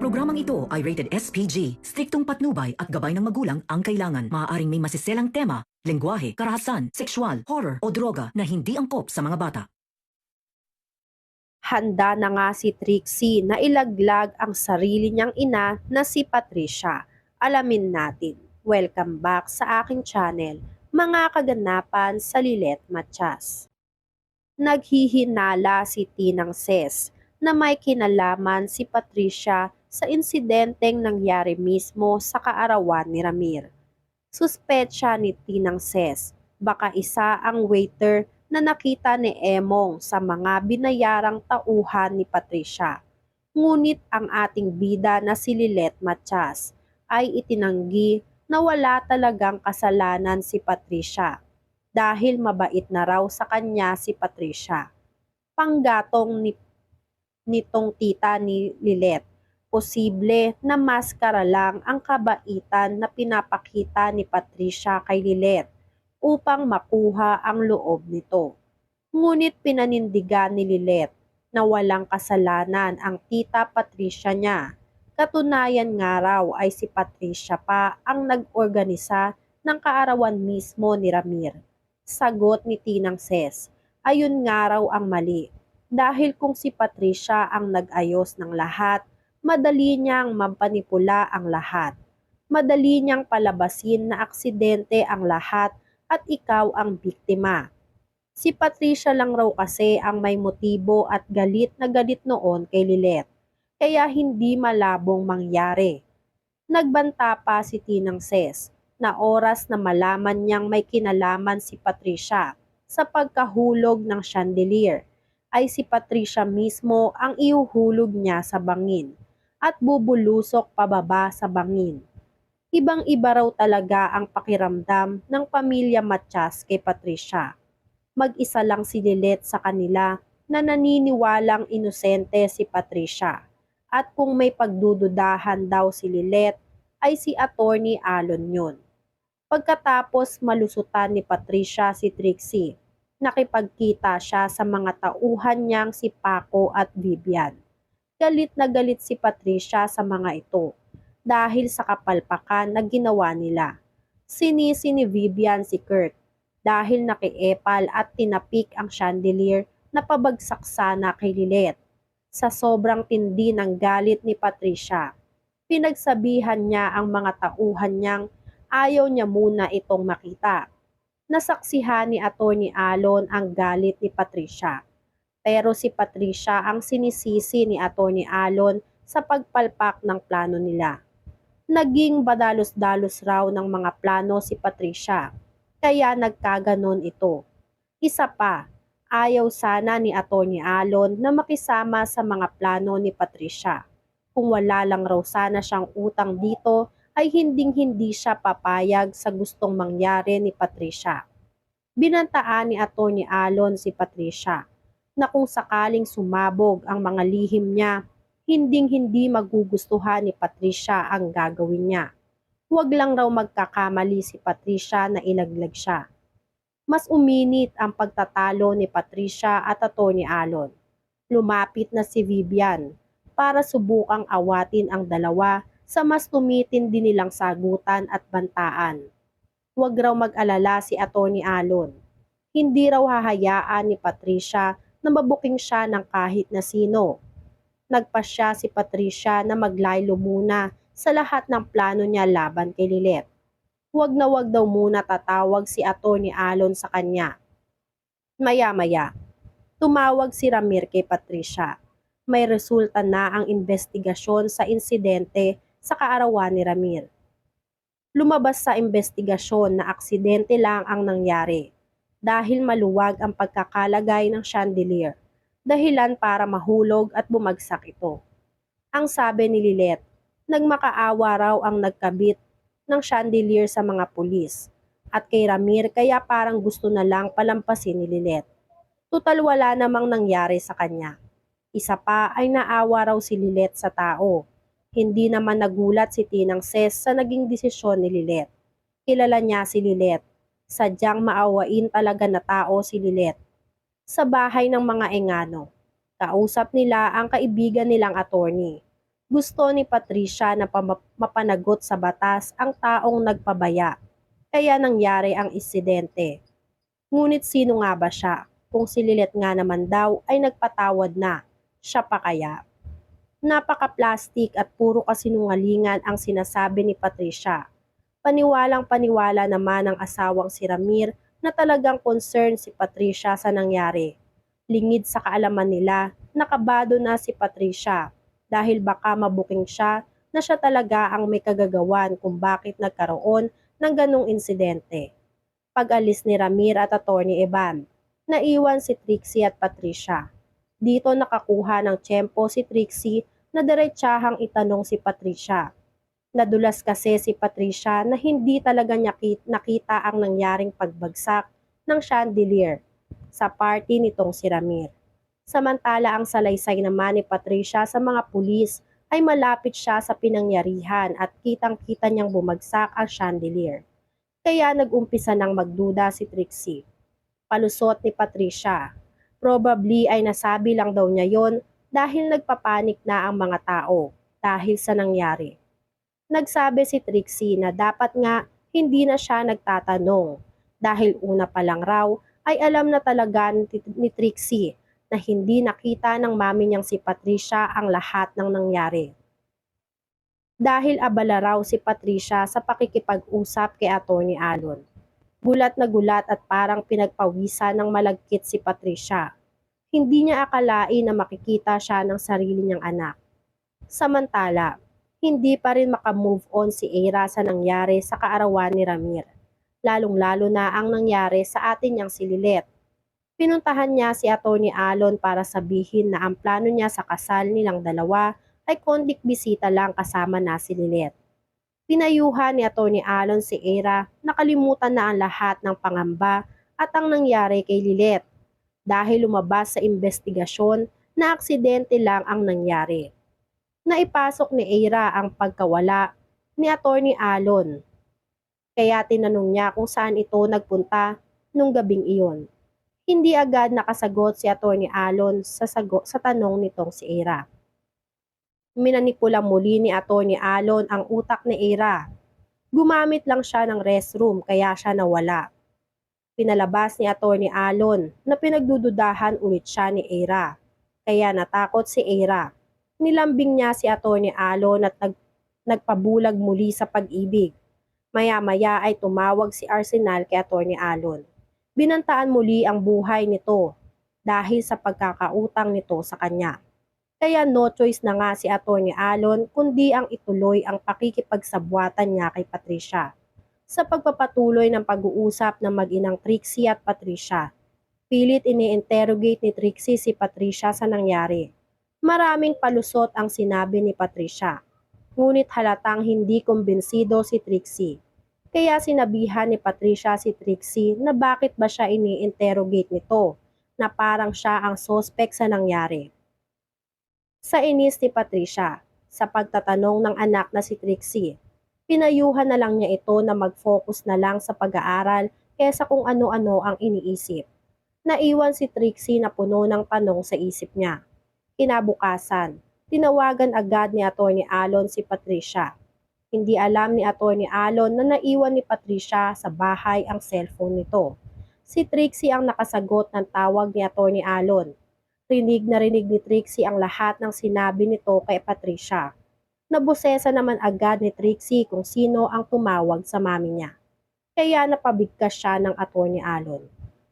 programang ito ay rated SPG. Striktong patnubay at gabay ng magulang ang kailangan. Maaaring may masiselang tema, lengguwahe, karahasan, sexual, horror o droga na hindi angkop sa mga bata. Handa na nga si Trixie na ilaglag ang sarili niyang ina na si Patricia. Alamin natin. Welcome back sa aking channel, mga kaganapan sa Lilet Matias. Naghihinala si Tinang Ses na may kinalaman si Patricia sa insidenteng nangyari mismo sa kaarawan ni Ramir. Suspetsya ni Tinang Ses, baka isa ang waiter na nakita ni Emong sa mga binayarang tauhan ni Patricia. Ngunit ang ating bida na si Lilet Matias ay itinanggi na wala talagang kasalanan si Patricia dahil mabait na raw sa kanya si Patricia. Panggatong nitong tita ni Lilet, posible na maskara lang ang kabaitan na pinapakita ni Patricia kay Lilet upang makuha ang loob nito. Ngunit pinanindigan ni Lilet na walang kasalanan ang tita Patricia niya. Katunayan nga raw ay si Patricia pa ang nag-organisa ng kaarawan mismo ni Ramir. Sagot ni Tinang Ses, ayun nga raw ang mali. Dahil kung si Patricia ang nag-ayos ng lahat, madali niyang mampanipula ang lahat. Madali niyang palabasin na aksidente ang lahat at ikaw ang biktima. Si Patricia lang raw kasi ang may motibo at galit na galit noon kay Lilet, kaya hindi malabong mangyari. Nagbanta pa si Tinang Ses na oras na malaman niyang may kinalaman si Patricia sa pagkahulog ng chandelier, ay si Patricia mismo ang ihuhulog niya sa bangin at bubulusok pababa sa bangin. Ibang-iba raw talaga ang pakiramdam ng pamilya Matias kay Patricia. Mag-isa lang si Lilet sa kanila na naniniwalang inosente si Patricia. At kung may pagdududahan daw si Lilet, ay si Attorney Alon yun. Pagkatapos malusutan ni Patricia si Trixie, nakipagkita siya sa mga tauhan niyang si Paco at Vivian. Galit na galit si Patricia sa mga ito dahil sa kapalpakan na ginawa nila. Sinisi ni Vivian si Kurt dahil nakiepal at tinapik ang chandelier na pabagsak sana kay Lilet. Sa sobrang tindi ng galit ni Patricia, pinagsabihan niya ang mga tauhan niyang ayaw niya muna itong makita. Nasaksihan ni Attorney Alon ang galit ni Patricia. Pero si Patricia ang sinisisi ni Attorney Alon sa pagpalpak ng plano nila. Naging badalos-dalos raw ng mga plano si Patricia, kaya nagkaganon ito. Isa pa, ayaw sana ni Attorney Alon na makisama sa mga plano ni Patricia. Kung wala lang raw sana siyang utang dito, ay hinding-hindi siya papayag sa gustong mangyari ni Patricia. Binantaan ni Attorney Alon si Patricia na kung sakaling sumabog ang mga lihim niya, hinding-hindi magugustuhan ni Patricia ang gagawin niya. Huwag lang raw magkakamali si Patricia na ilaglag siya. Mas uminit ang pagtatalo ni Patricia at Attorney Alon. Lumapit na si Vivian para subukang awatin ang dalawa sa mas tumitindi nilang sagutan at bantaan. Huwag raw mag-alala si Attorney Alon. Hindi raw hahayaan ni Patricia na mabuking siya ng kahit na sino. Nagpasya si Patricia na maglaylo muna sa lahat ng plano niya laban kay Lilet. Huwag na huwag daw muna tatawag si Attorney Alon sa kanya. Maya-maya, tumawag si Ramir kay Patricia. May resulta na ang investigasyon sa insidente sa kaarawan ni Ramir. Lumabas sa investigasyon na aksidente lang ang nangyari dahil maluwag ang pagkakalagay ng chandelier, dahilan para mahulog at bumagsak ito. Ang sabi ni Lilet, nagmakaawa raw ang nagkabit ng chandelier sa mga pulis at kay Ramir kaya parang gusto na lang palampasin ni Lilet. Tutal wala namang nangyari sa kanya. Isa pa ay naawa raw si Lilet sa tao. Hindi naman nagulat si Tinang Ses sa naging desisyon ni Lilet. Kilala niya si Lilet. Sadyang maawain talaga na tao si Lilet. Sa bahay ng mga Engano, kausap nila ang kaibigan nilang attorney. Gusto ni Patricia na mapanagot sa batas ang taong nagpabaya, kaya nangyari ang insidente. Ngunit sino nga ba siya? Kung si Lilet nga naman daw ay nagpatawad na, siya pa kaya? Napaka-plastic at puro kasinungalingan ang sinasabi ni Patricia. Paniwalang paniwala naman ng asawang si Ramir na talagang concern si Patricia sa nangyari. Lingid sa kaalaman nila, nakabado na si Patricia dahil baka mabuking siya na siya talaga ang may kagagawan kung bakit nagkaroon ng ganong insidente. Pag-alis ni Ramir at Attorney Evan, naiwan si Trixie at Patricia. Dito nakakuha ng tiyempo si Trixie na diretsahang itanong si Patricia. Nadulas kasi si Patricia na hindi talaga niya nakita ang nangyaring pagbagsak ng chandelier sa party nitong si Ramir. Samantala ang salaysay naman ni Patricia sa mga pulis ay malapit siya sa pinangyarihan at kitang-kita niyang bumagsak ang chandelier. Kaya nag-umpisa ng magduda si Trixie. Palusot ni Patricia. Probably ay nasabi lang daw niya yon dahil nagpapanik na ang mga tao dahil sa nangyari. Nagsabi si Trixie na dapat nga hindi na siya nagtatanong dahil una pa lang raw ay alam na talaga ni Trixie na hindi nakita ng mami niyang si Patricia ang lahat ng nangyari. Dahil abala raw si Patricia sa pakikipag-usap kay Atty. Alon. Gulat na gulat at parang pinagpawisan ng malagkit si Patricia. Hindi niya akalain na makikita siya ng sarili niyang anak. Samantala, hindi pa rin makamove on si Eira sa nangyari sa kaarawan ni Ramir. Lalong-lalo na ang nangyari sa atin niyang si Lilet. Pinuntahan niya si Atty. Alon para sabihin na ang plano niya sa kasal nilang dalawa ay konting bisita lang kasama na si Lilet. Pinayuhan ni Atty. Alon si Eira na kalimutan na ang lahat ng pangamba at ang nangyari kay Lilet dahil lumabas sa investigasyon na aksidente lang ang nangyari. Naipasok ni Eira ang pagkawala ni Atty. Alon. Kaya tinanong niya kung saan ito nagpunta nung gabing iyon. Hindi agad nakasagot si Atty. Alon sa tanong nitong si Eira. Minanipula muli ni Atty. Alon ang utak ni Eira. Gumamit lang siya ng restroom kaya siya nawala. Pinalabas ni Atty. Alon na pinagdududahan ulit siya ni Eira. Kaya natakot si Eira. Nilambing niya si Atty. Alon at nagpabulag muli sa pag-ibig. Maya-maya ay tumawag si Arsenal kay Atty. Alon. Binantaan muli ang buhay nito dahil sa pagkakautang nito sa kanya. Kaya no choice na nga si Atty. Alon kundi ang ituloy ang pakikipagsabwatan niya kay Patricia. Sa pagpapatuloy ng pag-uusap ng mag-inang Trixie at Patricia, pilit ini-interrogate ni Trixie si Patricia sa nangyari. Maraming palusot ang sinabi ni Patricia, ngunit halatang hindi kumbinsido si Trixie. Kaya sinabihan ni Patricia si Trixie na bakit ba siya ini-interrogate nito, na parang siya ang suspect sa nangyari. Sa inis ni Patricia, sa pagtatanong ng anak na si Trixie, pinayuhan na lang niya ito na mag-focus na lang sa pag-aaral kesa kung ano-ano ang iniisip. Naiwan si Trixie na puno ng tanong sa isip niya. Kinabukasan, tinawagan agad ni Atty. Alon si Patricia. Hindi alam ni Atty. Alon na naiwan ni Patricia sa bahay ang cellphone nito. Si Trixie ang nakasagot ng tawag ni Atty. Alon. Rinig na rinig ni Trixie ang lahat ng sinabi nito kay Patricia. Nabusesa naman agad ni Trixie kung sino ang tumawag sa mami niya. Kaya napabigkas siya ng Atty. Alon.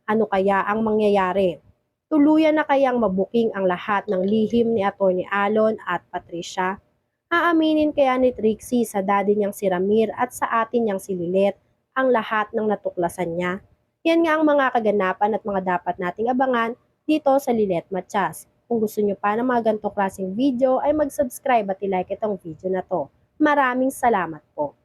Ano kaya ang mangyayari? Tuluyan na kayang mabuking ang lahat ng lihim ni Atty. Alon at Patricia? Aaminin kaya ni Trixie sa daddy niyang si Ramir at sa atin niyang si Lilet ang lahat ng natuklasan niya? Yan nga ang mga kaganapan at mga dapat nating abangan dito sa Lilet Matias. Kung gusto nyo pa ng mga ganitong klaseng video ay mag-subscribe at i-like itong video na to. Maraming salamat po.